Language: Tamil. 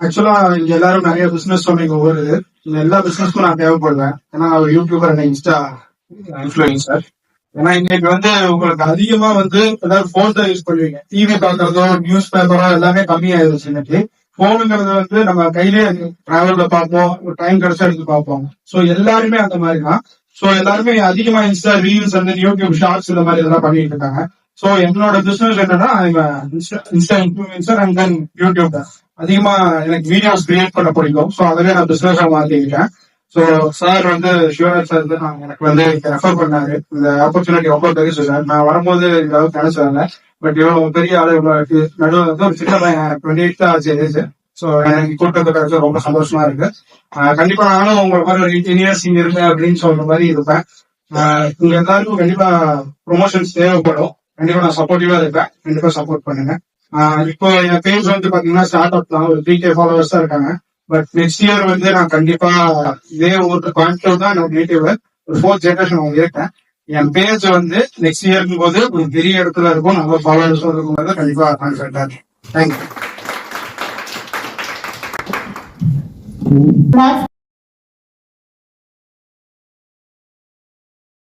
ஆக்சுவலா இங்க எல்லாரும் நிறைய பிசினஸ் சொன்னீங்க. ஒவ்வொரு எல்லா பிசினஸ்க்கும் நான் தேவைப்படுவேன். ஏன்னா ஒரு யூடியூபர் அண்ட் இன்ஸ்டா இன்ஃபுளுசர். ஏன்னா இன்னைக்கு உங்களுக்கு அதிகமா ஏதாவது போன் தான் யூஸ் பண்ணுவீங்க. டிவி பாக்குறதோ நியூஸ் பேப்பரோ எல்லாமே கம்மியாயிருச்சு இன்னைக்கு. போனுங்கிறது நம்ம கையிலேயே டிராவல்ல பார்ப்போம், டைம் கிடைச்சா எடுத்து பார்ப்போம். சோ எல்லாருமே அந்த மாதிரி தான். சோ எல்லாருமே அதிகமா Insta reels and YouTube shorts இந்த மாதிரி இதெல்லாம் பண்ணிட்டு இருக்காங்க. சோ என்னோட பிசினஸ் என்னன்னா Insta influencer and then YouTube தான். அதிகமா எனக்கு வீடியோஸ் கிரியேட் பண்ண பிடிக்கும். சோ அதவே நான் பிசினஸா மாத்திக்கிட்டேன். சோ சார் சிவராஜ் சார் எனக்கு ரெஃபர் பண்ணாரு. இந்த ஆப்பர்ச்சுனிட்டி ரொம்ப பெருசு சார். நான் வரும்போது இந்த அளவுக்கு நினைச்சதில்ல. பட் இவ்வளவு பெரிய ஆளு இவ்வளவு நடுவில் ஒரு சின்ன பையன் 28 தான் ஆச்சு ஏஜ். சோ எனக்கு கூட்டத்தை கிடைச்சது ரொம்ப சந்தோஷமா இருக்கு. கண்டிப்பா நானும் உங்களை மாதிரி ஒரு 18 இயர்ஸ் இங்க இருந்தேன் அப்படின்னு சொல்ற மாதிரி இருப்பேன். உங்க எல்லாருக்கும் கண்டிப்பா ப்ரொமோஷன்ஸ் தேவைப்படும். கண்டிப்பா நான் சப்போர்ட்டிவா இருப்பேன். கண்டிப்பா சப்போர்ட் பண்ணுங்க. இப்போ என் பேஜ் பாத்தீங்கன்னா ஸ்டார்ட் அப் தான். ஒரு 3K ஃபாலோவர்ஸ் தான் இருக்காங்க. பட் நெக்ஸ்ட் இயர் நான் கண்டிப்பா இதே ஊருக்கு கோயம்புத்தூர் தான் என்னோட நேட்டிவ். ஒரு 4th ஜெனரேஷன் இருக்கேன். என் பேஜ் நெக்ஸ்ட் இயர்க்கும் போது ஒரு பெரிய இடத்துல இருக்கும். நல்ல ஃபாலோவர்ஸ் இருக்கும். கண்டிப்பா கான்ஃபிடென்டா இருக்கும். தேங்க்யூ.